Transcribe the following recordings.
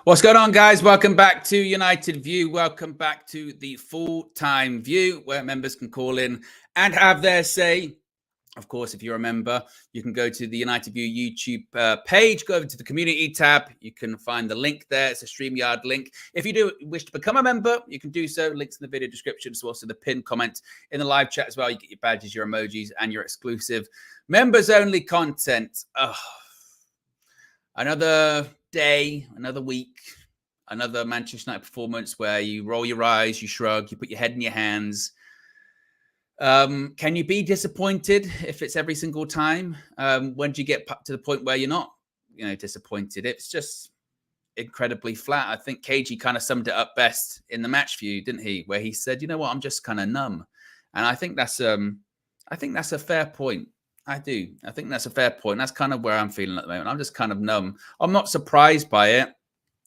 What's going on, guys? Welcome back to United View. Welcome back to the full-time view where members can call in and have their say. Of course, if you're a member, you can go to the United View YouTube page, go over to the community tab. You can find the link there. It's a StreamYard link. If you do wish to become a member, you can do so. Links in the video description. So also the pinned comment in the live chat as well. You get your badges, your emojis, and your exclusive members-only content. Another day, another week, another Manchester United performance where you roll your eyes, you shrug, you put your head in your hands. Can you be disappointed if it's every single time? When do you get to the point where you're not, disappointed? It's just incredibly flat. I think KG kind of summed it up best in the match view, didn't he? Where he said, "You know what? I'm just kind of numb," and I think that's a fair point. I do. I think that's a fair point. That's kind of where I'm feeling at the moment. I'm just kind of numb. I'm not surprised by it.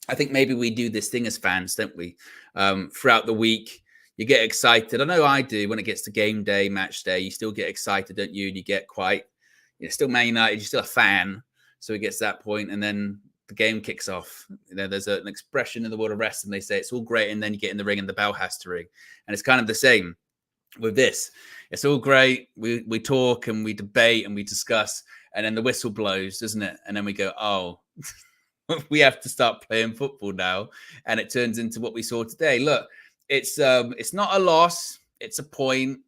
I think maybe we do this thing as fans, don't we? Throughout the week, you get excited. I know I do when it gets to game day, match day. You still get excited, don't you? And you get quite, still Man United. You're still a fan. So it gets to that point, and then the game kicks off. There's an expression in the world of wrestling. They say it's all great, and then you get in the ring and the bell has to ring. And it's kind of the same with this. It's all great. We talk and we debate and we discuss, and then the whistle blows, doesn't it? And then we go, oh, we have to start playing football now. And it turns into what we saw today. Look, it's not a loss. It's a point.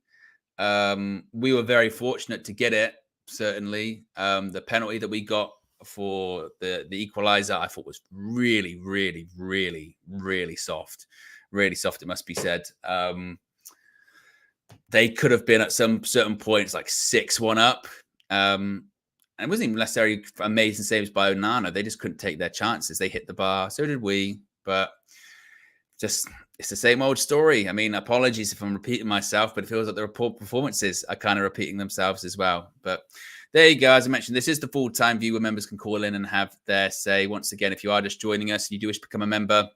We were very fortunate to get it, certainly. The penalty that we got for the equalizer, I thought was really, really, really, really soft. Really soft, it must be said. They could have been at some certain points like 6-1 up. And it wasn't even necessarily amazing saves by Onana. They just couldn't take their chances. They hit the bar. So did we. But just, it's the same old story. I mean, apologies if I'm repeating myself, but it feels like the poor performances are kind of repeating themselves as well. But there you go. As I mentioned, this is the full-time view where members can call in and have their say. Once again, if you are just joining us and you do wish to become a member,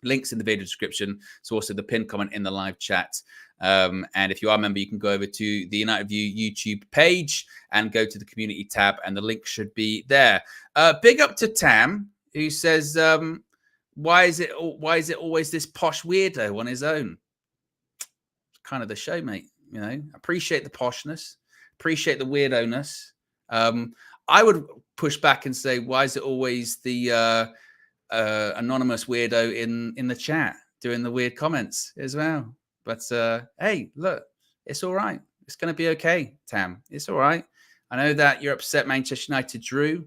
links in the video description. So also the pinned comment in the live chat. And if you are a member, you can go over to the United View YouTube page and go to the community tab, and the link should be there. Big up to Tam, who says, why is it always this posh weirdo on his own? Kind of the show, mate. Appreciate the poshness, appreciate the weirdo-ness. I would push back and say, why is it always the anonymous weirdo in the chat doing the weird comments as well? But hey, look, it's all right. It's going to be okay, Tam. It's all right. I know that you're upset Manchester United drew,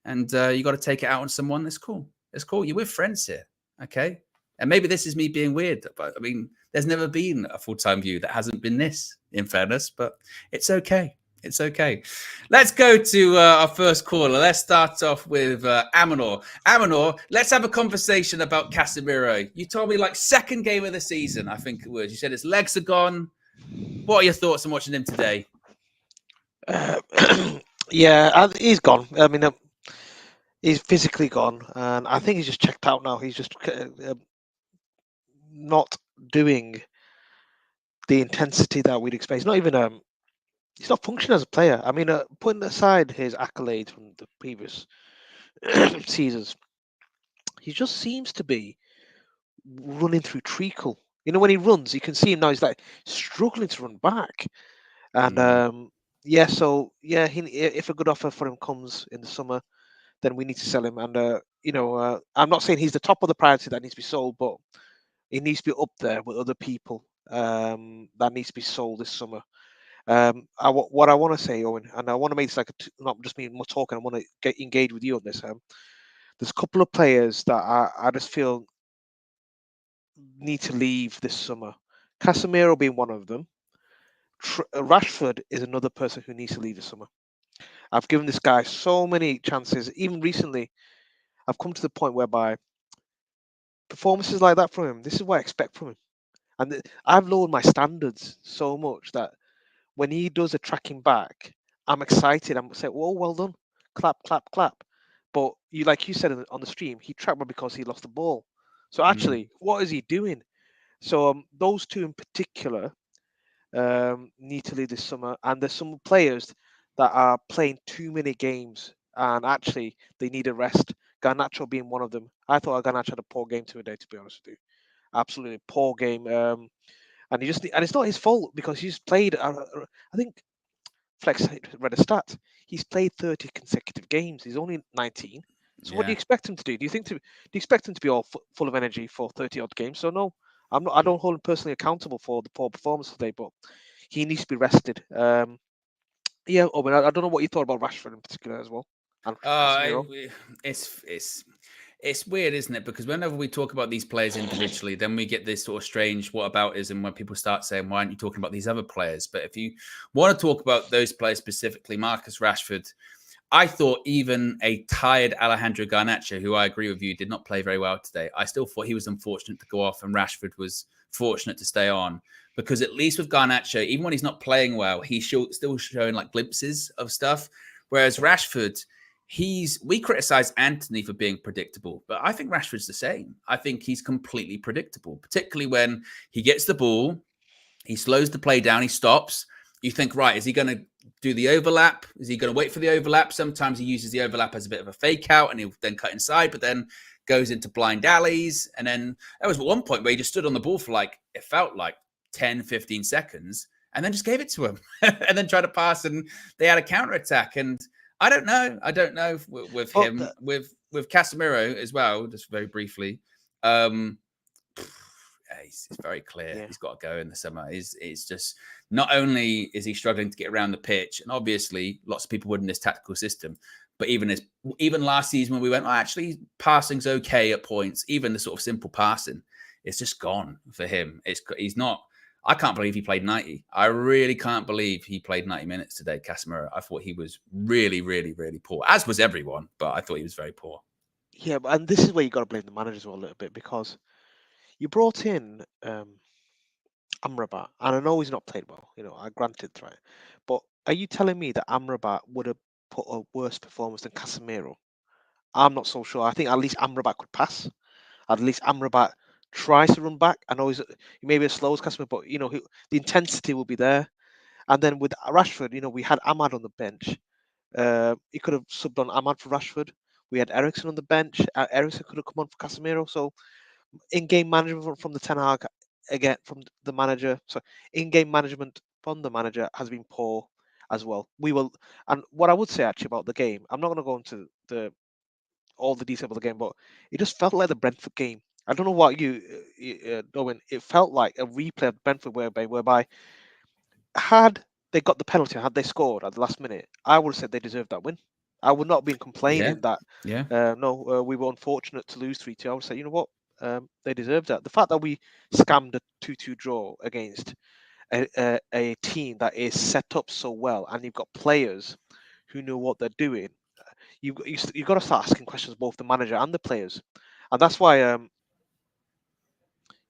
and you got to take it out on someone. It's cool. It's cool. You're with friends here, okay? And maybe this is me being weird, but I mean, there's never been a full-time view that hasn't been this, in fairness, but it's okay. It's okay. Let's go to our first caller. Let's start off with Amanor. Amanor, let's have a conversation about Casemiro. You told me like second game of the season, I think it was. You said his legs are gone. What are your thoughts on watching him today? Yeah, he's gone. I mean, he's physically gone, and I think he's just checked out now. He's just not doing the intensity that we'd expect. He's not even he's not functioning as a player. I mean, putting aside his accolades from the previous seasons, he just seems to be running through treacle. When he runs, you can see him now. He's like struggling to run back, and if a good offer for him comes in the summer, then we need to sell him. And I'm not saying he's the top of the priority that needs to be sold, but he needs to be up there with other people that needs to be sold this summer. What I want to say, Owen, and I want to make this like not just me talking. I want to get engaged with you on this. There's a couple of players that I just feel need to leave this summer. Casemiro being one of them. Rashford is another person who needs to leave this summer. I've given this guy so many chances. Even recently, I've come to the point whereby performances like that from him, this is what I expect from him. And I've lowered my standards so much that when he does a tracking back, I'm excited. I'm saying, "Whoa, well done! Clap, clap, clap!" But like you said on the stream, he tracked back because he lost the ball. So actually, what is he doing? So those two in particular need to leave this summer. And there's some players that are playing too many games, and actually they need a rest. Garnacho being one of them. I thought Garnacho had a poor game today, to be honest with you. Absolutely poor game. And it's not his fault because he's played. I think Flex read a stat. He's played 30 consecutive games. He's only 19. So what do you Yeah. expect him to do? Do you expect him to be all full of energy for 30 odd games? So no, I'm not. I don't hold him personally accountable for the poor performance today, but he needs to be rested. Yeah, Owen, I don't know what you thought about Rashford in particular as well, and Casemiro. It's weird, isn't it? Because whenever we talk about these players individually, then we get this sort of strange whataboutism when people start saying, why aren't you talking about these other players? But if you want to talk about those players specifically, Marcus Rashford, I thought even a tired Alejandro Garnacho, who I agree with you, did not play very well today. I still thought he was unfortunate to go off and Rashford was fortunate to stay on. Because at least with Garnacho, even when he's not playing well, he's still showing like glimpses of stuff. Whereas Rashford, we criticize Anthony for being predictable, but I think Rashford's the same. I think he's completely predictable, particularly when he gets the ball, he slows the play down, he stops. You think, right, is he going to do the overlap? Is he going to wait for the overlap? Sometimes he uses the overlap as a bit of a fake out and he'll then cut inside, but then goes into blind alleys. And then there was one point where he just stood on the ball for it felt like 10, 15 seconds and then just gave it to him and then tried to pass and they had a counterattack. And I don't know with him, with Casemiro as well, just very briefly. It's very clear he's got to go in the summer. It's just not only is he struggling to get around the pitch, and obviously lots of people would in this tactical system, but even last season when we went, actually passing's okay at points, even the sort of simple passing, it's just gone for him. He's not. I can't believe he played 90. I really can't believe he played 90 minutes today, Casemiro. I thought he was really, really, really poor, as was everyone, but I thought he was very poor. Yeah, and this is where you got to blame the manager as well a little bit because you brought in Amrabat, and I know he's not played well. I granted, right? But are you telling me that Amrabat would have put a worse performance than Casemiro? I'm not so sure. I think at least Amrabat could pass. At least Amrabat tries to run back. I know he may be as slow as Casemiro, but the intensity will be there. And then with Rashford, we had Ahmad on the bench. He could have subbed on Ahmad for Rashford. We had Eriksen on the bench. Eriksen could have come on for Casemiro. So in-game management from the Ten Hag, again from the manager. So in-game management from the manager has been poor as well. And what I would say actually about the game, I'm not going to go into all the detail of the game, but it just felt like the Brentford game. I don't know what Owen. It felt like a replay of Brentford whereby had they got the penalty, had they scored at the last minute, I would have said they deserved that win. I would not have been complaining that we were unfortunate to lose 3-2. I would say, you know what, they deserved that. The fact that we scammed a 2-2 draw against a team that is set up so well, and you've got players who know what they're doing, you've got to start asking questions, both the manager and the players, and that's why.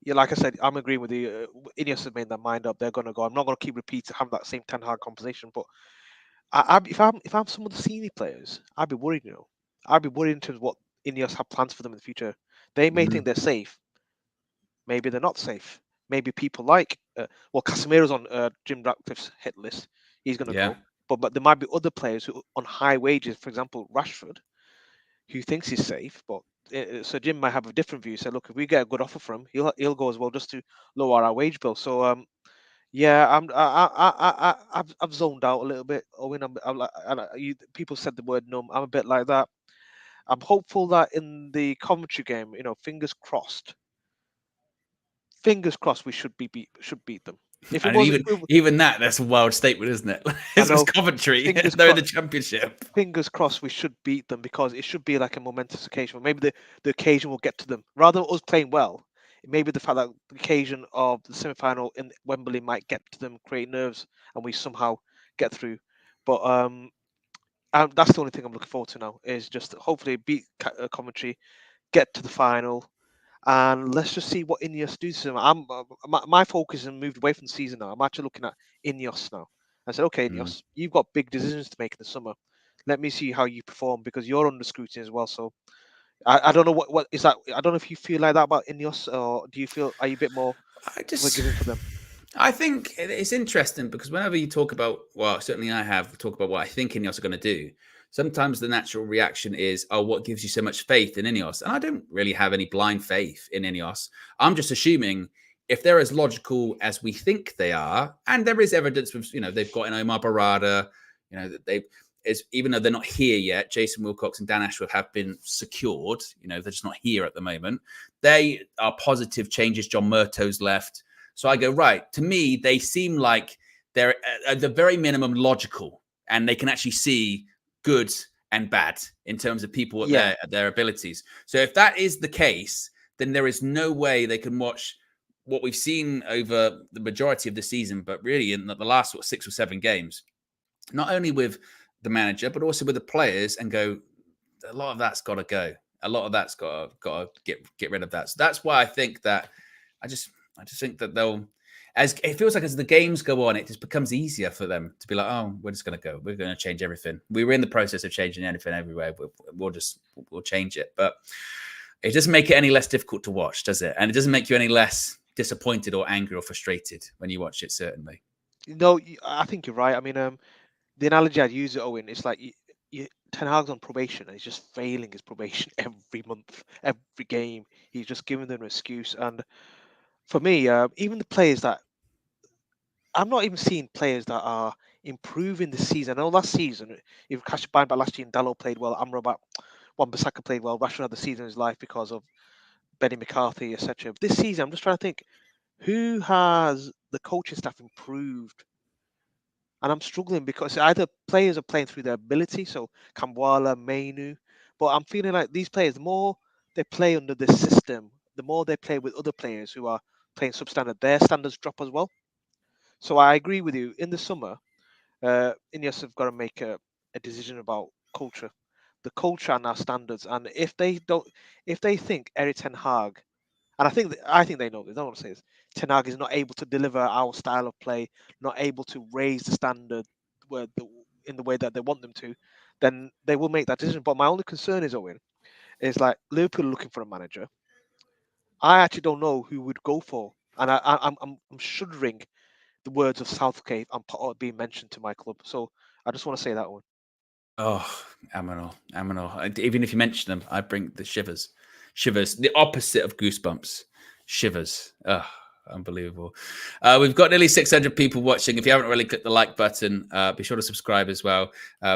Yeah, like I said, I'm agreeing with you. Ineos have made their mind up; they're going to go. I'm not going to keep repeating, having that same Ten Hag conversation. But if I'm some of the senior players, I'd be worried. I'd be worried in terms of what Ineos have plans for them in the future. They may think they're safe. Maybe they're not safe. Maybe people like Casemiro's on Jim Ratcliffe's hit list. He's going to go. But there might be other players who on high wages, for example, Rashford, who thinks he's safe, but so Jim might have a different view. Say, look, if we get a good offer from him, he'll go as well, just to lower our wage bill. So yeah, I've zoned out a little bit. Owen, I'm like, people said the word numb. I'm a bit like that. I'm hopeful that in the Coventry game, fingers crossed. Fingers crossed, we should beat them. If it was even that's a wild statement, isn't it? It was Coventry. They're in the Championship. Fingers crossed we should beat them because it should be like a momentous occasion. Maybe the occasion will get to them. Rather than us playing well, maybe the fact that the occasion of the semi-final in Wembley might get to them, create nerves, and we somehow get through. But that's the only thing I'm looking forward to now, is just hopefully beat Coventry, get to the final, and let's just see what Ineos do to them. My focus has moved away from the season now. I'm actually looking at Ineos now. I said, okay, Ineos, you've got big decisions to make in the summer. Let me see how you perform because you're under scrutiny as well. So I don't know what is that. I don't know if you feel like that about Ineos, or do you feel, are you a bit more forgiving for them? I think it's interesting because whenever you talk about, well, certainly I have talk about what I think Ineos are going to do. sometimes the natural reaction is, oh, what gives you so much faith in Ineos? And I don't really have any blind faith in Ineos. I'm just assuming if they're as logical as we think they are, and there is evidence with, they've got in Omar Barada, that they've, even though they're not here yet, Jason Wilcox and Dan Ashworth have been secured. They're just not here at the moment. They are positive changes. John Murtaugh's left. So I go, right, to me, they seem like they're at the very minimum logical, and they can actually see good and bad in terms of people at their abilities. So if that is the case, then there is no way they can watch what we've seen over the majority of the season, but really in the last 6 or 7 games, not only with the manager, but also with the players, and go, a lot of that's got to go. A lot of that's got to get rid of that. So that's why I think that I just think that they'll, as it feels like as the games go on, it just becomes easier for them to be like, oh, we're just going to go. We're going to change everything. We were in the process of changing anything everywhere. We'll change it. But it doesn't make it any less difficult to watch, does it? And it doesn't make you any less disappointed or angry or frustrated when you watch it, certainly. No, I think you're right. I mean, the analogy I'd use it, Owen, it's like Ten Hag's on probation and he's just failing his probation every month, every game. He's just giving them an excuse. And for me, even the players that I'm not even seeing players that are improving this season. I know last season, if Cash back last year, Dallo played well, Amrabat, Wan-Bissaka played well, Rashford had the season of his life because of Benny McCarthy, etc. This season, I'm just trying to think, who has the coaching staff improved? And I'm struggling because either players are playing through their ability, so Kamwala, Mainu, but I'm feeling like these players, the more they play under this system, the more they play with other players who are playing substandard, their standards drop as well. So I agree with you. In the summer, Ineos have got to make a decision about culture, the culture and our standards. And if they think Erik Ten Hag, and I think they know this. I don't want to say this. Ten Hag is not able to deliver our style of play, not able to raise the standard in the way that they want them to, then they will make that decision. But my only concern is, Owen, is like Liverpool looking for a manager. I actually don't know who would go for, and I'm shuddering the words of Southgate and Potter being mentioned to my club. So I just want to say that one. Oh, Aminal. Even if you mention them, I bring the shivers. The opposite of goosebumps. Shivers. Oh, unbelievable. We've got nearly 600 people watching. If you haven't already clicked the like button, be sure to subscribe as well.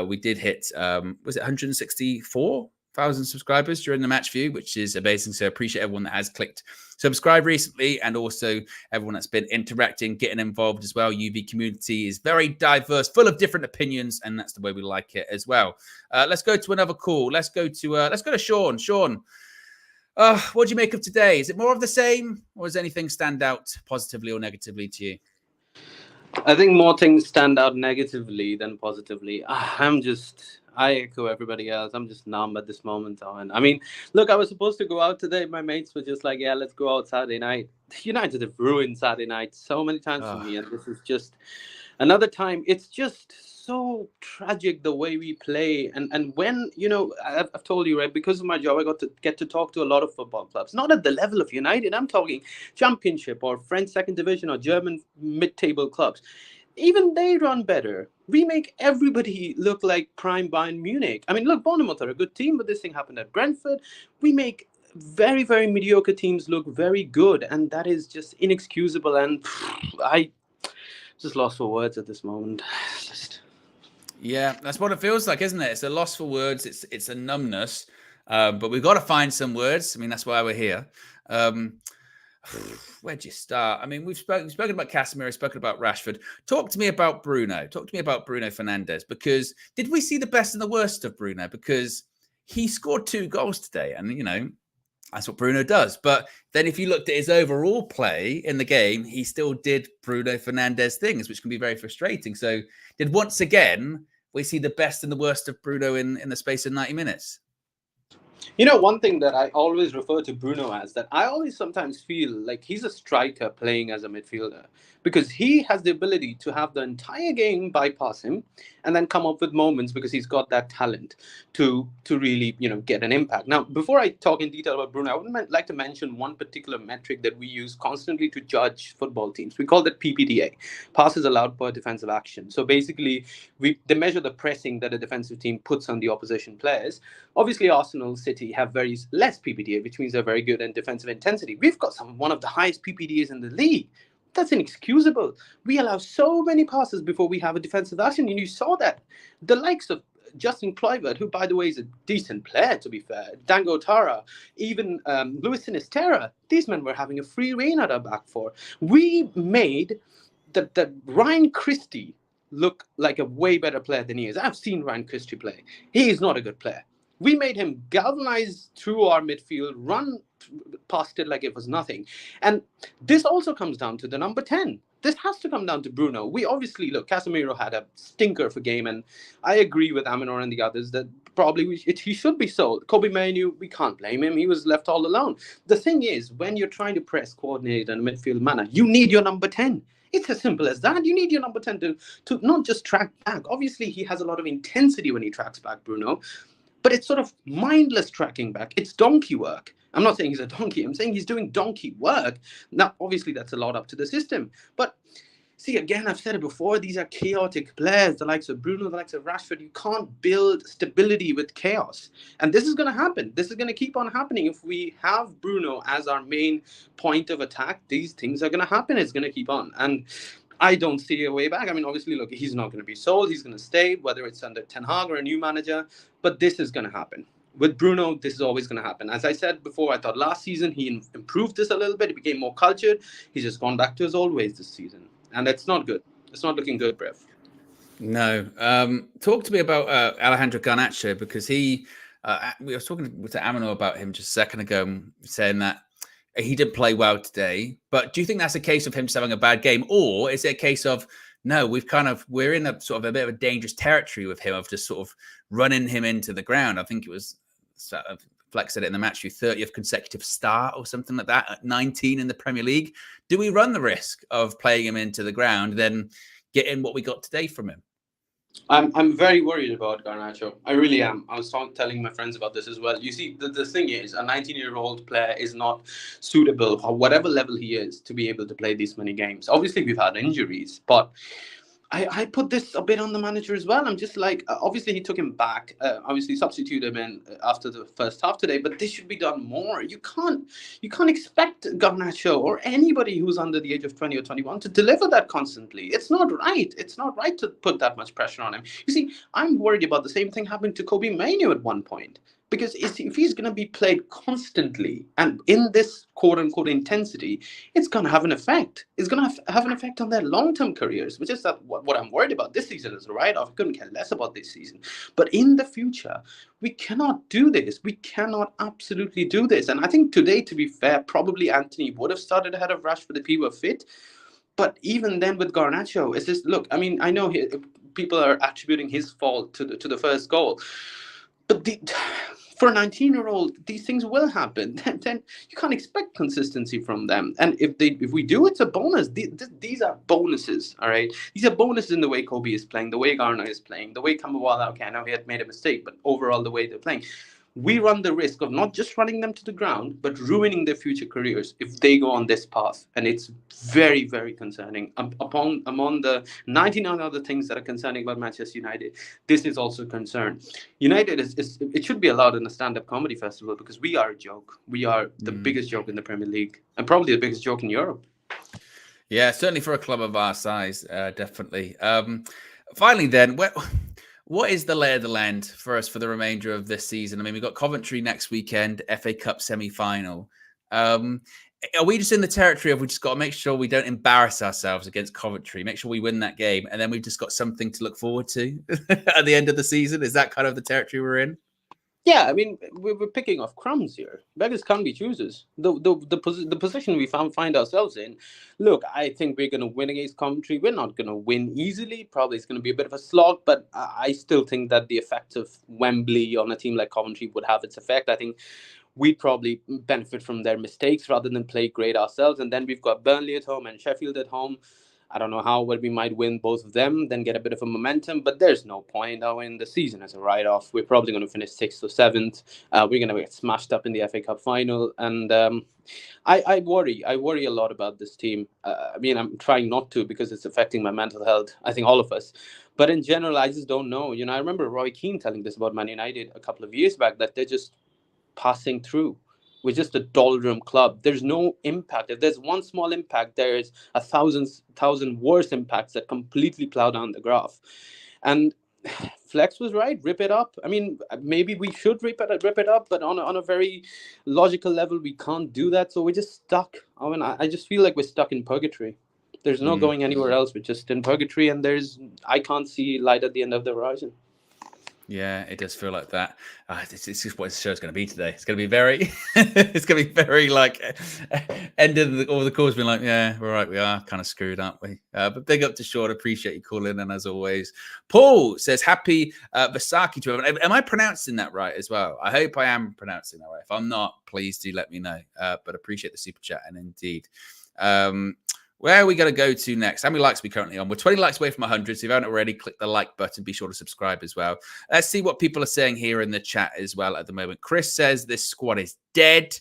We did hit, was it 164,000 subscribers during the match view, which is amazing. So I appreciate everyone that has clicked subscribe recently, and also everyone that's been interacting, getting involved as well. UV community is very diverse, full of different opinions, and that's the way we like it as well. Let's go to another call. Let's go to Sean. Sean, what do you make of today? Is it more of the same, or does anything stand out positively or negatively to you? I think more things stand out negatively than positively. I echo everybody else. I'm just numb at this moment on. I mean, look, I was supposed to go out today. My mates were just like, yeah, let's go out Saturday night. United have ruined Saturday night so many times for me. And this is just another time. It's just so tragic the way we play. And when, I've told you, right, because of my job, I get to talk to a lot of football clubs. Not at the level of United. I'm talking Championship or French second division or German mid-table clubs. Even they run better. We make everybody look like prime Bayern Munich. I mean, look, Bournemouth are a good team, but this thing happened at Brentford. We make very, very mediocre teams look very good, and that is just inexcusable. And I just lost for words at this moment. Yeah, that's what it feels like, isn't it? It's a loss for words. It's a numbness, but we've got to find some words. I mean, that's why we're here. Where'd you start? I mean, we've spoken about Casemiro, spoken about Rashford. Talk to me about Bruno. Talk to me about Bruno Fernandes, because did we see the best and the worst of Bruno? Because he scored 2 goals today, and that's what Bruno does. But then if you looked at his overall play in the game, he still did Bruno Fernandes things, which can be very frustrating. So did once again we see the best and the worst of Bruno in the space of 90 minutes? You know, one thing that I always refer to Bruno as, that I always sometimes feel like he's a striker playing as a midfielder, because he has the ability to have the entire game bypass him and then come up with moments, because he's got that talent to really, get an impact. Now, before I talk in detail about Bruno, I would like to mention one particular metric that we use constantly to judge football teams. We call that PPDA, passes allowed per defensive action. So basically, they measure the pressing that a defensive team puts on the opposition players. Obviously, Arsenal, City have very less PPDA, which means they're very good in defensive intensity. We've got one of the highest PPDAs in the league. That's inexcusable. We allow so many passes before we have a defensive action, and you saw that. The likes of Justin Kluivert, who, by the way, is a decent player, to be fair, Dango Tara, even Luis Sinisterra, these men were having a free reign at our back four. We made the Ryan Christie look like a way better player than he is. I've seen Ryan Christie play. He is not a good player. We made him galvanize through our midfield, run past it like it was nothing. And this also comes down to the number 10. This has to come down to Bruno. We obviously, look, Casemiro had a stinker of a game, and I agree with Aminor and the others that probably he should be sold. Kobe Manu, we can't blame him. He was left all alone. The thing is, when you're trying to press, coordinate in a midfield manner, you need your number 10. It's as simple as that. You need your number 10 to not just track back. Obviously, he has a lot of intensity when he tracks back, Bruno, but it's sort of mindless tracking back. It's donkey work. I'm not saying he's a donkey. I'm saying he's doing donkey work. Now, obviously, that's a lot up to the system. But see, again, I've said it before, these are chaotic players, the likes of Bruno, the likes of Rashford. You can't build stability with chaos. And this is going to happen. This is going to keep on happening. If we have Bruno as our main point of attack, these things are going to happen. It's going to keep on. And I don't see a way back. I mean, obviously, look, he's not going to be sold. He's going to stay, whether it's under Ten Hag or a new manager. But this is going to happen. With Bruno, this is always going to happen. As I said before, I thought last season he improved this a little bit. He became more cultured. He's just gone back to his old ways this season. And it's not good. It's not looking good, Brev. No. Talk to me about Alejandro Garnacho, because we were talking to Aminor about him just a second ago, saying that he didn't play well today. But do you think that's a case of him just having a bad game? Or is it a case of, no, we're in a sort of a bit of a dangerous territory with him, of just sort of running him into the ground? I think it was, Flex said it in the match, 30th consecutive start or something like that at 19 in the Premier League. Do we run the risk of playing him into the ground, then getting what we got today from him? I'm very worried about Garnacho. I really am. I was telling my friends about this as well. You see, the thing is, a 19-year-old player is not suitable, for whatever level he is, to be able to play this many games. Obviously, we've had injuries, but I put this a bit on the manager as well. I'm just like, obviously he took him back, obviously substituted him in after the first half today, but this should be done more. You can't expect Garnacho or anybody who's under the age of 20 or 21 to deliver that constantly. It's not right. It's not right to put that much pressure on him. You see, I'm worried about the same thing happening to Kobe Manu at one point. Because if he's going to be played constantly and in this quote-unquote intensity, it's going to have an effect. It's going to have an effect on their long-term careers, which is what I'm worried about. This season is a write-off. I couldn't care less about this season. But in the future, we cannot do this. We cannot absolutely do this. And I think today, to be fair, probably Anthony would have started ahead of Rashford if he were fit. But even then with Garnacho, it's just, look, I mean, I know people are attributing his fault to the first goal. But for a 19-year-old, these things will happen. Then you can't expect consistency from them. And if we do, it's a bonus. These are bonuses, all right? These are bonuses in the way Kobe is playing, the way Garner is playing, the way Kambawala, okay, I know he had made a mistake, but overall the way they're playing. We run the risk of not just running them to the ground, but ruining their future careers if they go on this path. And it's very, very concerning. Among the 99 other things that are concerning about Manchester United, this is also a concern. United, it should be allowed in a stand-up comedy festival, because we are a joke. We are the biggest joke in the Premier League, and probably the biggest joke in Europe. Yeah, certainly for a club of our size, definitely. Finally then, what is the lay of the land for us for the remainder of this season? I mean, we've got Coventry next weekend, FA Cup semi-final. Are we just in the territory of we just got to make sure we don't embarrass ourselves against Coventry, make sure we win that game, and then we've just got something to look forward to at the end of the season? Is that kind of the territory we're in? Yeah, I mean, we're picking off crumbs here. Beggars can't be choosers. The position we find ourselves in. Look, I think we're going to win against Coventry. We're not going to win easily. Probably it's going to be a bit of a slog, but I still think that the effect of Wembley on a team like Coventry would have its effect. I think we'd probably benefit from their mistakes rather than play great ourselves. And then we've got Burnley at home and Sheffield at home. I don't know how, but we might win both of them, then get a bit of a momentum. But there's no point. I mean, the season is a write-off. We're probably going to finish 6th or 7th. We're going to get smashed up in the FA Cup final. And I worry a lot about this team. I mean, I'm trying not to because it's affecting my mental health. I think all of us. But in general, I just don't know. I remember Roy Keane telling this about Man United a couple of years back, that they're just passing through. We're just a doldrum club. There's no impact. If there's one small impact, there's a thousand worse impacts that completely plow down the graph. And Flex was right. Rip it up. I mean, maybe we should rip it up, but on a very logical level, we can't do that. So we're just stuck. I mean, I just feel like we're stuck in purgatory. There's no going anywhere else. We're just in purgatory, and I can't see light at the end of the horizon. Yeah, it does feel like that. It's just what the show's going to be today. It's going to be very, it's going to be very like end of all the calls being like, yeah, we're right, we are kind of screwed, aren't we? But big up to Sean. Appreciate you calling, and as always, Paul says happy Vasaki to everyone. Am I pronouncing that right as well? I hope I am pronouncing that right. If I'm not, please do let me know. But appreciate the super chat, and indeed. Where are we going to go to next? How many likes are we currently on? We're 20 likes away from 100. So if you haven't already, click the like button. Be sure to subscribe as well. Let's see what people are saying here in the chat as well at the moment. Chris says this squad is dead.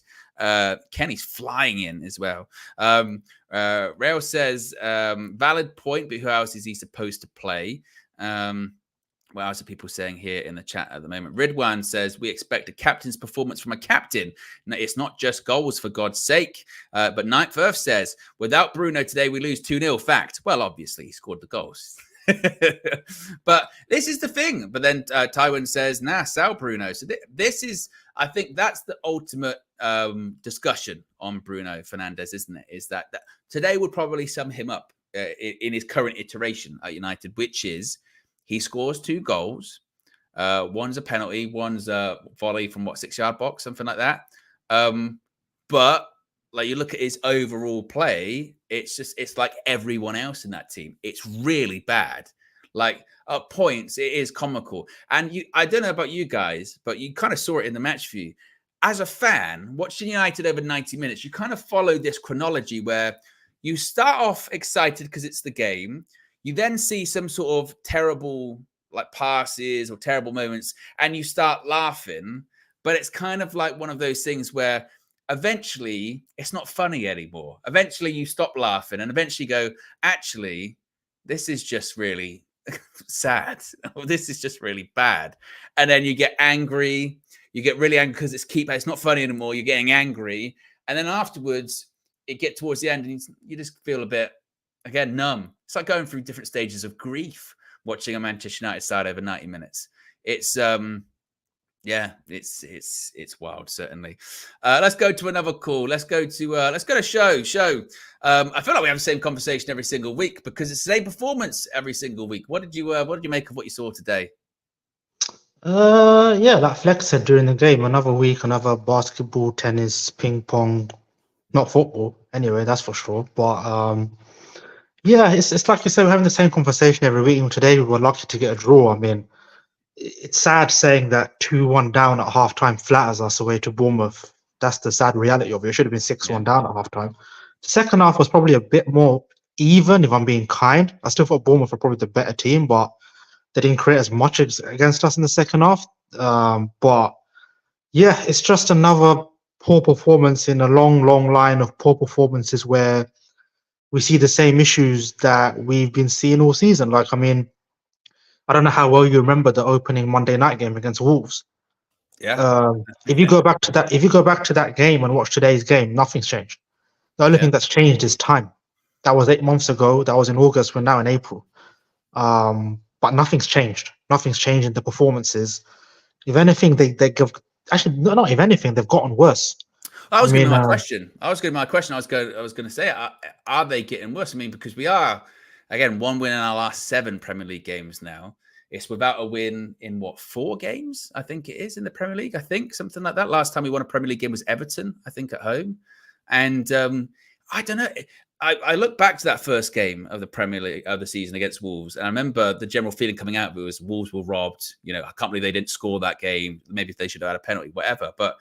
Kenny's flying in as well. Rail says, valid point, but who else is he supposed to play? What else are people saying here in the chat at the moment? Ridwan says, we expect a captain's performance from a captain. No, it's not just goals, for God's sake. But Ninth Earth says, without Bruno today, we lose 2-0. Fact. Well, obviously, he scored the goals. But this is the thing. But then Tywin says, nah, sell Bruno. So this is, I think that's the ultimate discussion on Bruno Fernandes, isn't it? Is that today would probably sum him up in his current iteration at United, which is, he scores 2 goals. One's a penalty, one's a volley from 6-yard box, something like that. But like you look at his overall play, it's like everyone else in that team. It's really bad. Like at points, it is comical. And I don't know about you guys, but you kind of saw it in the match view. As a fan, watching United over 90 minutes, you kind of follow this chronology where you start off excited because it's the game. You then see some sort of terrible like passes or terrible moments, and you start laughing. But it's kind of like one of those things where eventually it's not funny anymore. Eventually you stop laughing, and eventually you go, actually, this is just really sad. This is just really bad. And then you get angry. You get really angry because it's not funny anymore. You're getting angry. And then afterwards, it gets towards the end, and you just feel a bit, again, numb. It's like going through different stages of grief watching a Manchester United side over 90 minutes. It's it's wild, certainly. Let's go to another call. Let's go to show. I feel like we have the same conversation every single week because it's the same performance every single week. What did you make of what you saw today? Yeah, like Flex said during the game, another week, another basketball, tennis, ping pong, not football anyway, that's for sure. But yeah, it's like you said, we're having the same conversation every week. And today we were lucky to get a draw. I mean, it's sad saying that 2-1 down at halftime flatters us away to Bournemouth. That's the sad reality of it. It should have been 6-1 down at halftime. The second half was probably a bit more even, if I'm being kind. I still thought Bournemouth were probably the better team, but they didn't create as much against us in the second half. But yeah, it's just another poor performance in a long line of poor performances where we see the same issues that we've been seeing all season. Like, I mean, I don't know how well you remember the opening Monday night game against Wolves. Yeah. If you go back to that game and watch today's game, nothing's changed. The only thing that's changed is time. That was 8 months ago. That was in August. We're now in April. But nothing's changed. Nothing's changed in the performances. If anything, they give. Actually, not if anything, they've gotten worse. I was going to my question. I was going to say, are they getting worse? I mean, because we are, again, 1 win in our last 7 Premier League games now. It's without a win in 4 games, I think it is, in the Premier League. I think something like that. Last time we won a Premier League game was Everton, I think, at home. And I don't know. I look back to that first game of the Premier League of the season against Wolves, and I remember the general feeling coming out of it was Wolves were robbed. I can't believe they didn't score that game. Maybe they should have had a penalty, whatever. But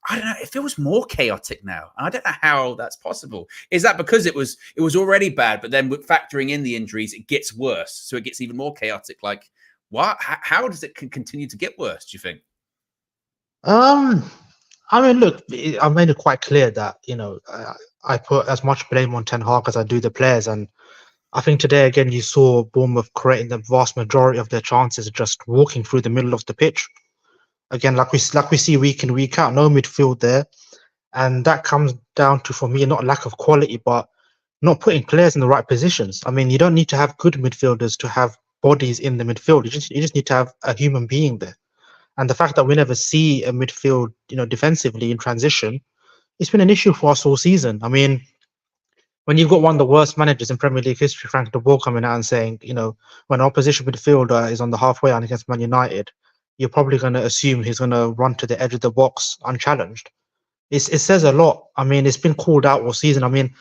I don't know. It feels more chaotic now. I don't know how that's possible. Is that because it was already bad, but then with factoring in the injuries, it gets worse, so it gets even more chaotic? Like, what? How does it continue to get worse, do you think? I mean, look, I made it quite clear that I put as much blame on Ten Hag as I do the players, and I think today again you saw Bournemouth creating the vast majority of their chances just walking through the middle of the pitch. Again, like we see week in, week out, no midfield there. And that comes down to, for me, not lack of quality, but not putting players in the right positions. I mean, you don't need to have good midfielders to have bodies in the midfield. You just need to have a human being there. And the fact that we never see a midfield, defensively in transition, it's been an issue for us all season. I mean, when you've got one of the worst managers in Premier League history, Frank de Boer, coming out and saying, when opposition midfielder is on the halfway line against Man United, you're probably going to assume he's going to run to the edge of the box unchallenged. It says a lot. I mean, it's been called out all season. I mean,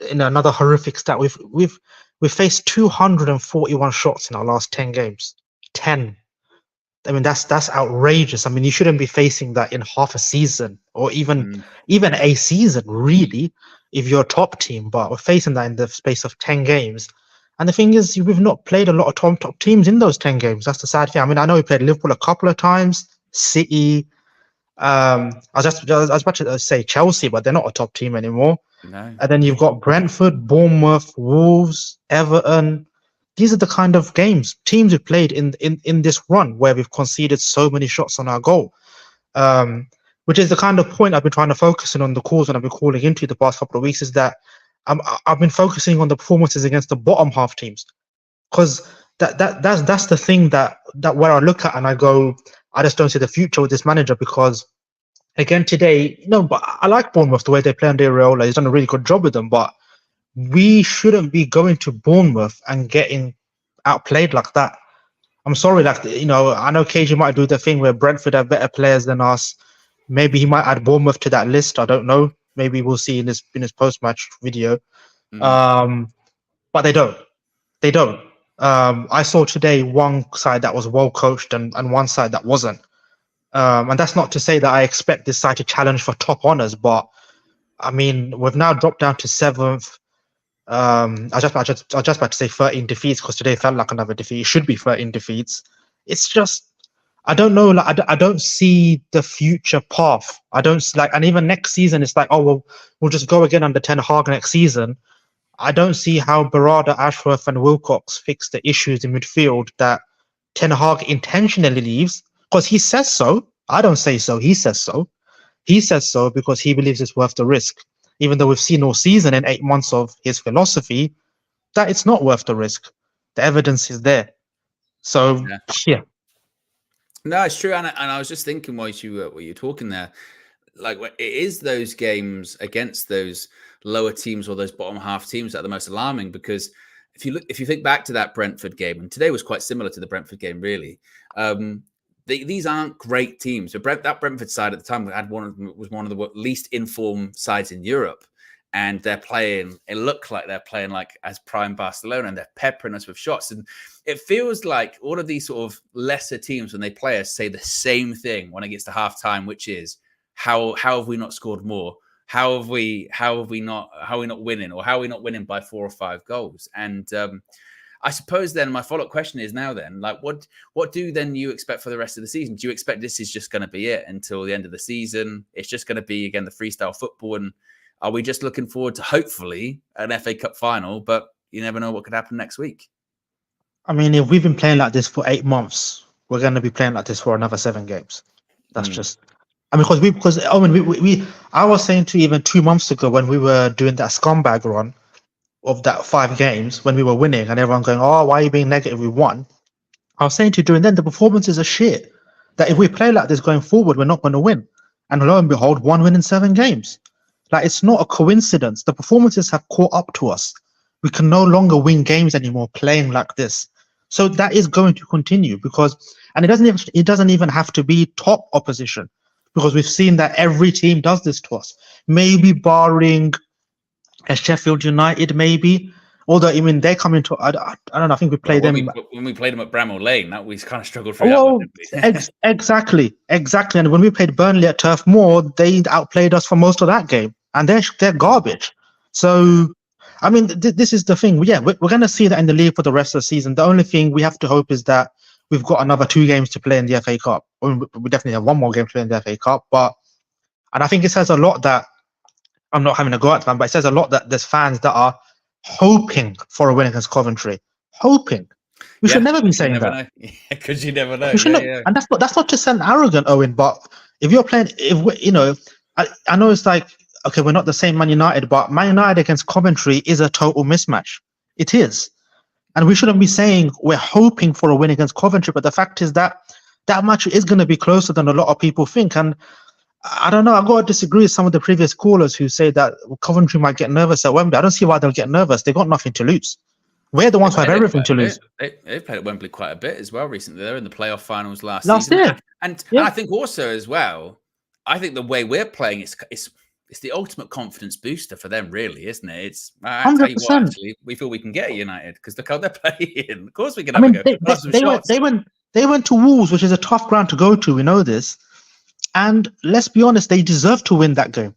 in another horrific stat, we've faced 241 shots in our last 10 games. 10. I mean, that's outrageous. I mean, you shouldn't be facing that in half a season or even a season, really, if you're a top team. But we're facing that in the space of 10 games. And the thing is, we've not played a lot of top teams in those 10 games. That's the sad thing. I mean, I know we played Liverpool a couple of times, City. I was about to say Chelsea, but they're not a top team anymore. No. And then you've got Brentford, Bournemouth, Wolves, Everton. These are the kind of teams we've played in this run where we've conceded so many shots on our goal. Which is the kind of point I've been trying to focus on the calls when I've been calling into the past couple of weeks, is that I've been focusing on the performances against the bottom half teams, because that's the thing that where I look at and I go, I just don't see the future with this manager. Because again today, but I like Bournemouth the way they play under Areola. He's done a really good job with them, but we shouldn't be going to Bournemouth and getting outplayed like that. I'm sorry, I know KG might do the thing where Brentford have better players than us. Maybe he might add Bournemouth to that list. I don't know. Maybe we'll see in his post-match video. But they don't. I saw today one side that was well coached and one side that wasn't. And that's not to say that I expect this side to challenge for top honours, but I mean, we've now dropped down to 7th. I was just about to say 13 defeats, because today felt like another defeat. It should be 13 defeats. It's just, I don't know. I don't see the future path. I don't and even next season, it's like, oh well, we'll just go again under Ten Hag next season. I don't see how Berardi, Ashworth, and Wilcox fix the issues in midfield that Ten Hag intentionally leaves, because he says so. I don't say so. He says so. He says so because he believes it's worth the risk. Even though we've seen all season in 8 months of his philosophy that it's not worth the risk. The evidence is there. So yeah. No, it's true. And I was just thinking while you were talking there, like it is those games against those lower teams or those bottom half teams that are the most alarming. Because if you think back to that Brentford game, and today was quite similar to the Brentford game, really. These aren't great teams. So that Brentford side at the time was one of the least informed sides in Europe, and they're playing. It looked like they're playing like as prime Barcelona, and they're peppering us with shots. And it feels like all of these sort of lesser teams, when they play us, say the same thing when it gets to half time, which is how have we not scored more? How are we not winning, or how are we not winning by 4 or 5 goals? And I suppose then my follow-up question is now then, like, what do then you expect for the rest of the season? Do you expect this is just going to be it until the end of the season? It's just going to be, again, the freestyle football. And are we just looking forward to, hopefully, an FA Cup final? But you never know what could happen next week. I mean, if we've been playing like this for 8 months, we're going to be playing like this for another 7 games. That's just... I mean, I was saying to you even 2 months ago when we were doing that scumbag run of that 5 games, when we were winning and everyone going, oh, why are you being negative? We won. I was saying to you during then, the performances are shit. That if we play like this going forward, we're not going to win. And lo and behold, 1 win in 7 games. Like, it's not a coincidence. The performances have caught up to us. We can no longer win games anymore playing like this. So that is going to continue and it doesn't even have to be top opposition, because we've seen that every team does this to us. Maybe barring Sheffield United, maybe. Although, I mean, they're coming to, I don't know, I think we played them. When we played them at Bramall Lane, that we kind of struggled through well, that one, exactly. And when we played Burnley at Turf Moor, they outplayed us for most of that game. And they're garbage. So, I mean, this is the thing. Yeah, we're going to see that in the league for the rest of the season. The only thing we have to hope is that we've got another 2 games to play in the FA Cup. We definitely have 1 more game to play in the FA Cup. And I think it says a lot that, I'm not having a go at them, but it says a lot that there's fans that are hoping for a win against Coventry. Hoping. We should never be saying that. Because you never know. And that's not to sound arrogant, Owen, but if you're playing, I know it's like, okay, we're not the same Man United, but Man United against Coventry is a total mismatch. It is. And we shouldn't be saying we're hoping for a win against Coventry, but the fact is that match is going to be closer than a lot of people think. And I don't know, I've got to disagree with some of the previous callers who say that Coventry might get nervous at Wembley. I don't see why they'll get nervous. They've got nothing to lose. We're the ones who have everything to lose. They've played at Wembley quite a bit as well recently. They're in the playoff finals last season. Year. And I think also as well, I think the way we're playing, it's the ultimate confidence booster for them, really, isn't it? It's, I tell you what, actually, we feel we can get United because look how they're playing. Of course we can have a go. They went to Wolves, which is a tough ground to go to. We know this. And let's be honest, they deserve to win that game.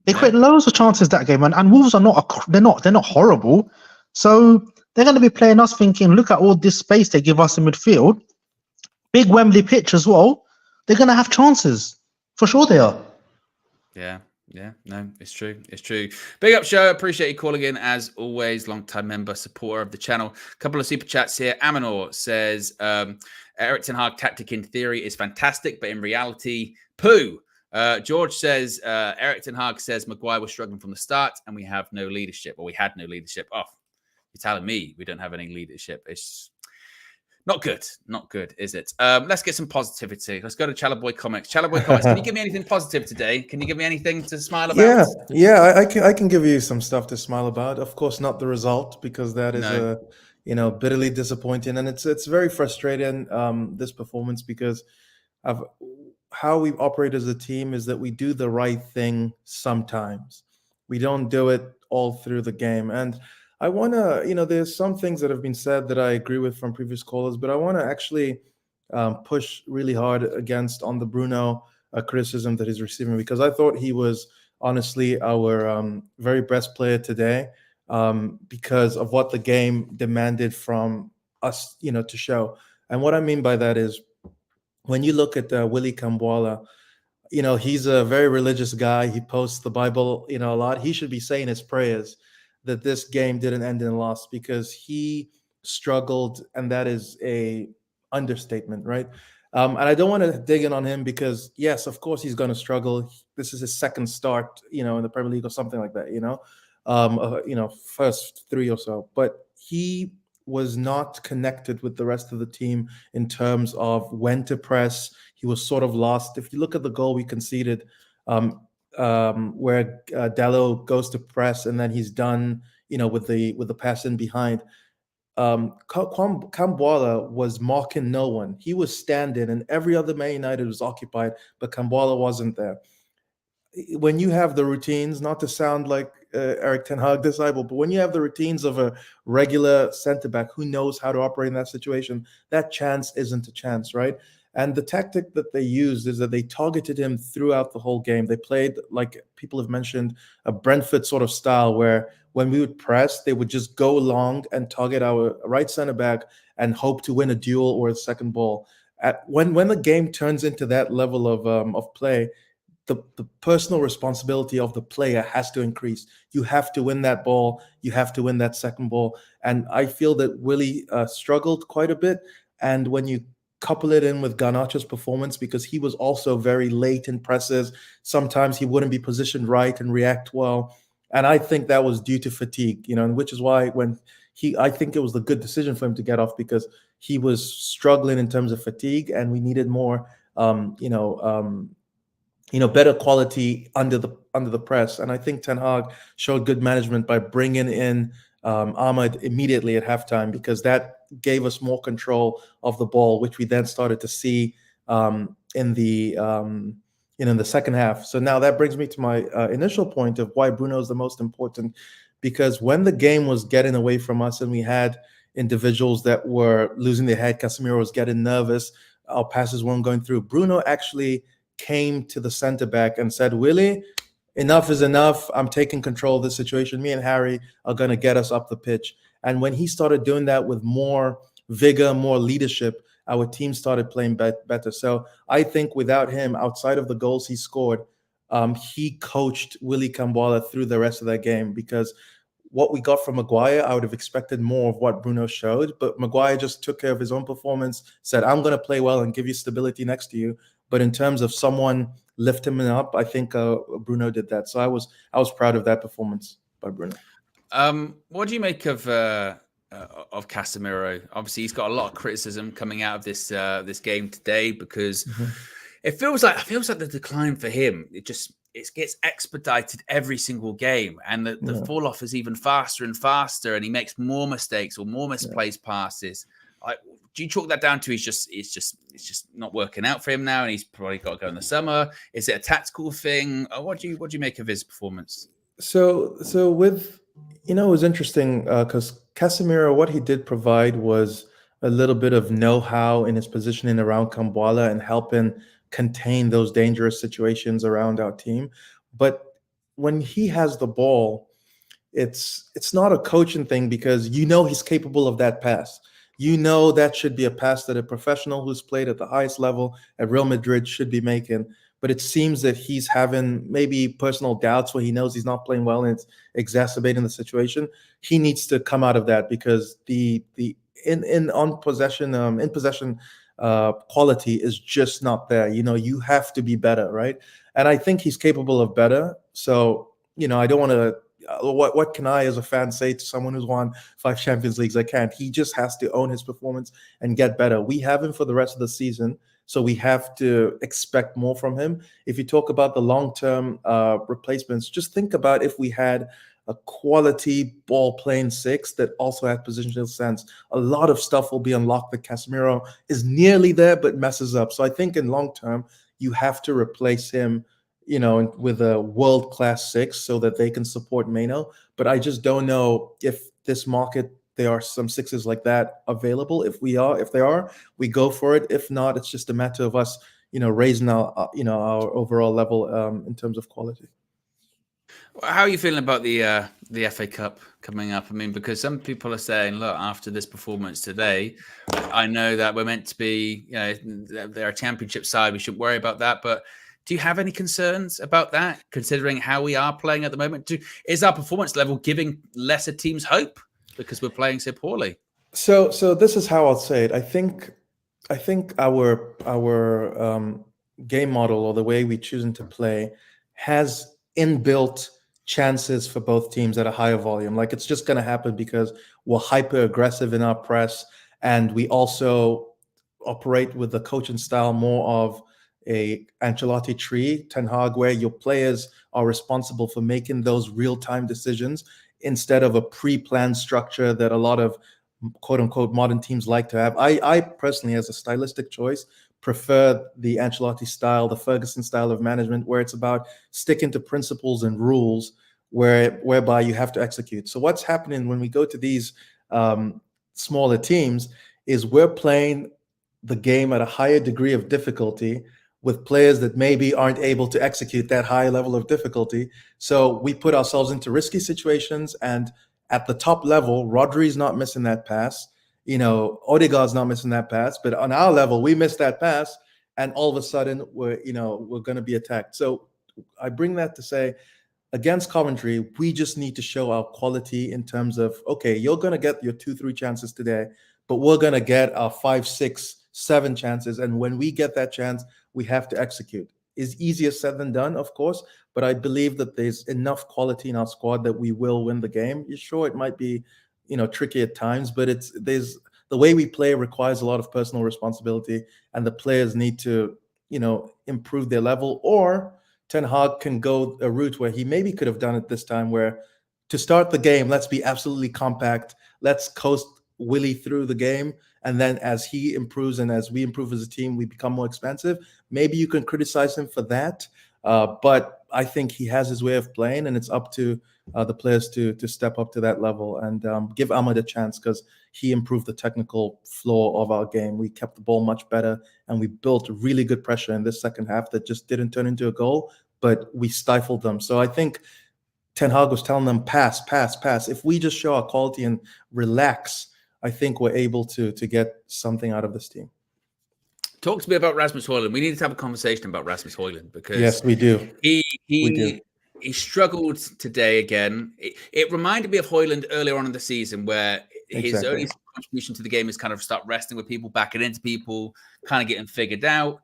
They create loads of chances that game, and Wolves are they're not horrible. So they're going to be playing us thinking, look at all this space they give us in midfield. Big Wembley pitch as well. They're going to have chances. For sure they are. Yeah, no, it's true. Big up, show. Appreciate you calling in as always. Long-time member, supporter of the channel. A couple of super chats here. Amanor says, Erik ten Hag tactic in theory is fantastic, but in reality, poo. George says, Erik ten Hag says Maguire was struggling from the start and we have no leadership, or we had no leadership. Oh, you're telling me we don't have any leadership. It's not good, is it? Let's get some positivity. Let's go to Chalaboy Comics. Chalaboy Comics, can you give me anything positive today? Can you give me anything to smile about? Yeah, I can give you some stuff to smile about. Of course, not the result, because that is bitterly disappointing, and it's very frustrating, this performance, because of how we operate as a team is that we do the right thing sometimes. We don't do it all through the game. And I want to, there's some things that have been said that I agree with from previous callers, but I want to actually push really hard against on the Bruno criticism that he's receiving, because I thought he was honestly our very best player today, because of what the game demanded from us, to show. And what I mean by that is, when you look at Willy Kambwala, he's a very religious guy. He posts the Bible, a lot. He should be saying his prayers that this game didn't end in a loss, because he struggled, and that is a understatement, right? And I don't want to dig in on him, because yes, of course he's going to struggle. This is his second start, in the Premier League or something like that, first 3 or so. But he was not connected with the rest of the team in terms of when to press. He was sort of lost. If you look at the goal we conceded, where Dalot goes to press and then he's done, with the pass in behind. Kambwala was marking no one. He was standing, and every other Man United was occupied, but Kambwala wasn't there. When you have the routines, not to sound like Erik ten Hag disciple, but when you have the routines of a regular centre-back who knows how to operate in that situation, that chance isn't a chance, right? And the tactic that they used is that they targeted him throughout the whole game. They played, like people have mentioned, a Brentford sort of style, where when we would press, they would just go long and target our right centre-back and hope to win a duel or a second ball. When the game turns into that level of play, the personal responsibility of the player has to increase. You have to win that ball. You have to win that second ball. And I feel that Willy struggled quite a bit. And when you couple it in with Garnacho's performance, because he was also very late in presses, sometimes he wouldn't be positioned right and react well. And I think that was due to fatigue, and which is why I think it was the good decision for him to get off, because he was struggling in terms of fatigue, and we needed more, better quality under the press. And I think Ten Hag showed good management by bringing in Ahmed immediately at halftime, because that gave us more control of the ball, which we then started to see in the in the second half. So now that brings me to my initial point of why Bruno is the most important, because when the game was getting away from us and we had individuals that were losing their head, Casemiro was getting nervous, our passes weren't going through, Bruno actually came to the center back and said, Willie, enough is enough. I'm taking control of the situation. Me and Harry are going to get us up the pitch. And when he started doing that with more vigor, more leadership, our team started playing better. So I think without him, outside of the goals he scored, he coached Willie Kambwala through the rest of that game, because what we got from Maguire, I would have expected more of what Bruno showed, but Maguire just took care of his own performance, said, I'm going to play well and give you stability next to you. But in terms of someone lifting him up, I think Bruno did that. So I was proud of that performance by Bruno. What do you make of Casemiro? Obviously, he's got a lot of criticism coming out of this game today, because it feels like the decline for him, it gets expedited every single game, and the fall off is even faster and faster, and he makes more mistakes or more misplaced passes. Do you chalk that down to it's just not working out for him now, and he's probably got to go in the summer? Is it a tactical thing? What do you make of his performance? So with, it was interesting because Casemiro, what he did provide was a little bit of know-how in his positioning around Kambwala and helping contain those dangerous situations around our team. But when he has the ball, it's not a coaching thing, because he's capable of that pass. That should be a pass that a professional who's played at the highest level at Real Madrid should be making. But it seems that he's having maybe personal doubts where he knows he's not playing well and it's exacerbating the situation. He needs to come out of that, because the in possession quality is just not there. You have to be better, right? And I think he's capable of better. So I don't want to. What can I, as a fan, say to someone who's won 5 Champions Leagues? I can't. He just has to own his performance and get better. We have him for the rest of the season, so we have to expect more from him. If you talk about the long-term replacements, just think about if we had a quality ball-playing 6 that also had positional sense. A lot of stuff will be unlocked that Casemiro is nearly there but messes up. So I think in long-term, you have to replace him with a world-class 6 so that they can support Mano. But I just don't know if this market, there are some 6s like that available. If they are, we go for it. If not, it's just a matter of us, raising our overall level in terms of quality. How are you feeling about the FA Cup coming up? I mean, because some people are saying, look, after this performance today, I know that we're meant to be, they're a championship side. We shouldn't worry about that. But do you have any concerns about that, considering how we are playing at the moment? Is our performance level giving lesser teams hope because we're playing so poorly? So this is how I'll say it. I think our game model, or the way we choosing to play, has inbuilt chances for both teams at a higher volume. Like, it's just going to happen because we're hyper aggressive in our press, and we also operate with the coaching style more of a Ancelotti tree, Ten Hag, where your players are responsible for making those real-time decisions instead of a pre-planned structure that a lot of quote-unquote modern teams like to have. I personally, as a stylistic choice, prefer the Ancelotti style, the Ferguson style of management, where it's about sticking to principles and rules whereby you have to execute. So what's happening when we go to these smaller teams is we're playing the game at a higher degree of difficulty with players that maybe aren't able to execute that high level of difficulty. So we put ourselves into risky situations, and at the top level, Rodri's not missing that pass. Odegaard's not missing that pass, but on our level, we missed that pass, and all of a sudden we're going to be attacked. So I bring that to say, against Coventry, we just need to show our quality in terms of, okay, you're going to get your 2-3 chances today, but we're going to get our 5, 6, 7 chances. And when we get that chance, we have to execute. Is easier said than done, of course, but I believe that there's enough quality in our squad that we will win the game. Sure, it might be, tricky at times, but the way we play requires a lot of personal responsibility, and the players need to, improve their level. Or Ten Hag can go a route where he maybe could have done it this time, where to start the game, let's be absolutely compact. Let's coast Willie through the game. And then as he improves and as we improve as a team, we become more expansive. Maybe you can criticize him for that. But I think he has his way of playing, and it's up to the players to step up to that level and give Ahmad a chance, because he improved the technical floor of our game. We kept the ball much better, and we built really good pressure in this second half that just didn't turn into a goal, but we stifled them. So I think Ten Hag was telling them, pass, pass, pass. If we just show our quality and relax, I think we're able to get something out of this team. Talk to me about Rasmus Højlund. We need to have a conversation about Rasmus Højlund, because yes, we do. He struggled today again. It reminded me of Højlund earlier on in the season, where his only contribution to the game is kind of start resting with people, backing into people, kind of getting figured out.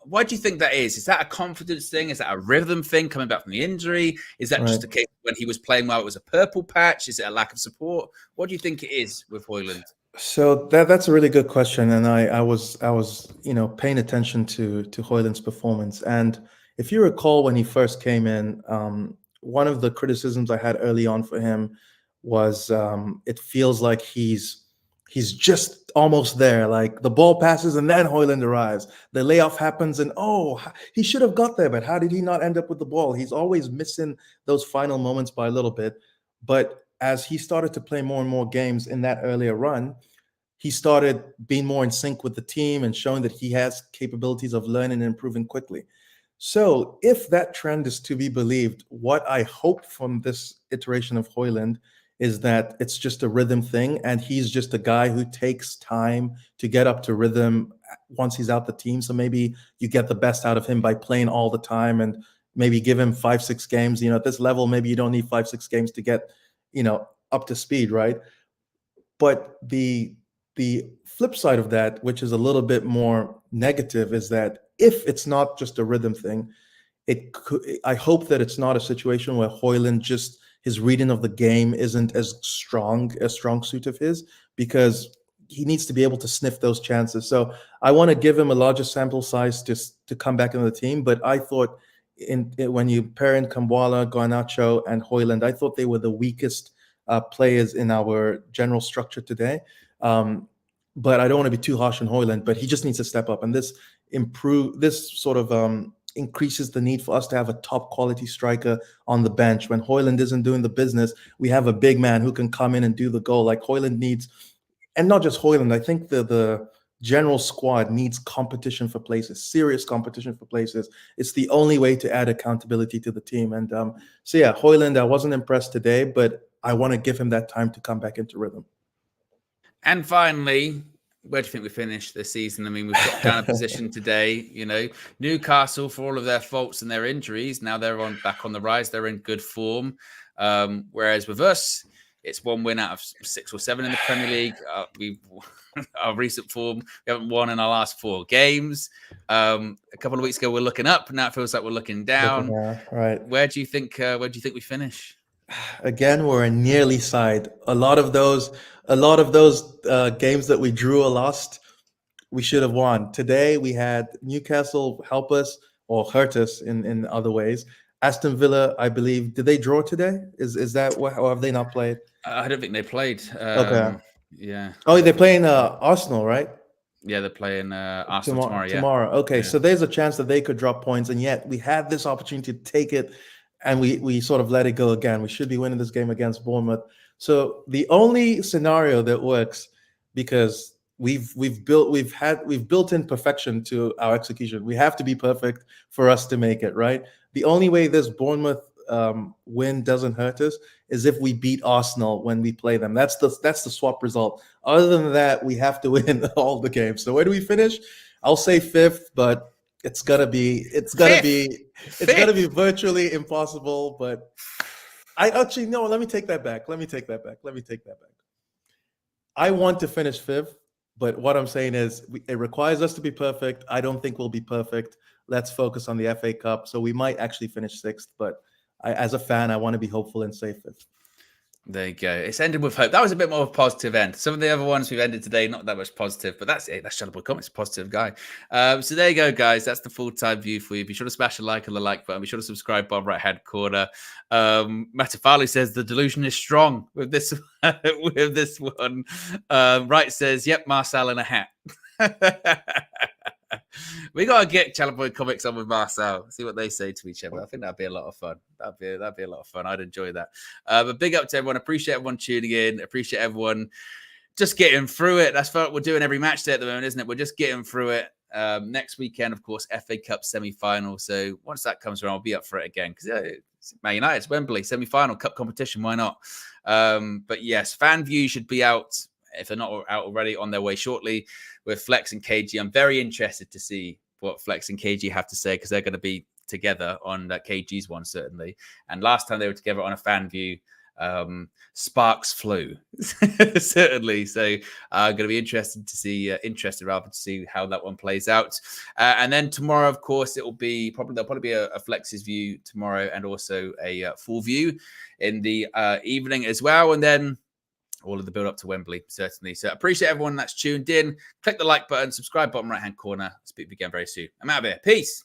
Why do you think that is? Is that a confidence thing? Is that a rhythm thing coming back from the injury? Is that just a case when he was playing well, it was a purple patch? Is it a lack of support? What do you think it is with Højlund? So that's a really good question, and I was paying attention to Højlund's performance. And if you recall, when he first came in, one of the criticisms I had early on for him was it feels like he's just almost there. Like the ball passes and then Højlund arrives. The layoff happens and he should have got there, but how did he not end up with the ball? He's always missing those final moments by a little bit. But as he started to play more and more games in that earlier run, he started being more in sync with the team and showing that he has capabilities of learning and improving quickly. So if that trend is to be believed, what I hope from this iteration of Højlund is that it's just a rhythm thing, and he's just a guy who takes time to get up to rhythm once he's out the team. So maybe you get the best out of him by playing all the time, and maybe give him 5-6 games. At this level, maybe you don't need 5-6 games to get up to speed, right? But the flip side of that, which is a little bit more negative, is that if it's not just a rhythm thing, I hope that it's not a situation where Højlund just his reading of the game isn't as strong suit of his, because he needs to be able to sniff those chances. So I want to give him a larger sample size to come back into the team. But I thought when you pair in Kambwala, Garnacho, and Højlund, I thought they were the weakest players in our general structure today. But I don't want to be too harsh on Højlund, but he just needs to step up. And this sort of increases the need for us to have a top quality striker on the bench. When Højlund isn't doing the business, we have a big man who can come in and do the goal. Like Højlund needs, and not just Højlund, I think the general squad needs competition for places, serious competition for places. It's the only way to add accountability to the team. And so yeah, Højlund, I wasn't impressed today, but I want to give him that time to come back into rhythm. And finally, where do you think we finished this season? I mean, we've got down a position today. Newcastle, for all of their faults and their injuries, now they're back on the rise. They're in good form. Whereas with us, it's 1 win out of 6 or 7 in the Premier League. Our recent form, we haven't won in our last 4 games. A couple of weeks ago, we're looking up. Now it feels like we're looking down. Right. Where do you think we finish? Again, we're a nearly side. A lot of those games that we drew or lost, we should have won. Today we had Newcastle help us or hurt us in other ways. Aston Villa, I believe, did they draw today? Is that what? Or have they not played? I don't think they played. Okay. Yeah. Oh, they're playing Arsenal, right? Yeah, they're playing Arsenal tomorrow. Yeah. Tomorrow. Okay, yeah. So there's a chance that they could drop points, and yet we had this opportunity to take it, and we sort of let it go again. We should be winning this game against Bournemouth. So the only scenario that works, because we've built in perfection to our execution. We have to be perfect for us to make it, right? The only way this Bournemouth win doesn't hurt us is if we beat Arsenal when we play them. That's the swap result. Other than that, we have to win all the games. So where do we finish? I'll say 5th, but it's gonna be virtually impossible. But I actually no. Let me take that back. I want to finish 5th, but what I'm saying is it requires us to be perfect. I don't think we'll be perfect. Let's focus on the FA Cup. So we might actually finish 6th, but as a fan, I want to be hopeful and say 5th. There you go. It's ended with hope. That was a bit more of a positive end. Some of the other ones we've ended today, not that much positive, but that's it. That's Shuttleboy Comics, a positive guy. So there you go, guys. That's the full-time view for you. Be sure to smash a like on the like button. Be sure to subscribe, bottom right-hand corner. Matafali says the delusion is strong with this with this one. Wright says, yep, Marcel in a hat. We gotta get Shuttleboy Comics on with Marcel. See what they say to each other. I think that'd be a lot of fun. That'd be a lot of fun. I'd enjoy that. But big up to everyone. Appreciate everyone tuning in. Appreciate everyone just getting through it. That's what we're doing every match day at the moment, isn't it? We're just getting through it. Next weekend, of course, FA Cup semi-final. So once that comes around, I'll be up for it again because it's Man United, it's Wembley semi-final cup competition. Why not? But yes, fan view should be out. If they're not out already, on their way shortly with Flex and KG. I'm very interested to see what Flex and KG have to say because they're going to be together on that KG's one, certainly. And last time they were together on a fan view, sparks flew, certainly. So I'm going to be interested to see how that one plays out. And then tomorrow, of course, there'll probably be a Flex's view tomorrow and also a full view in the evening as well. And then all of the build up to Wembley, certainly. So appreciate everyone that's tuned in. Click the like button, subscribe, bottom right-hand corner. Speak to you again very soon. I'm out of here. Peace.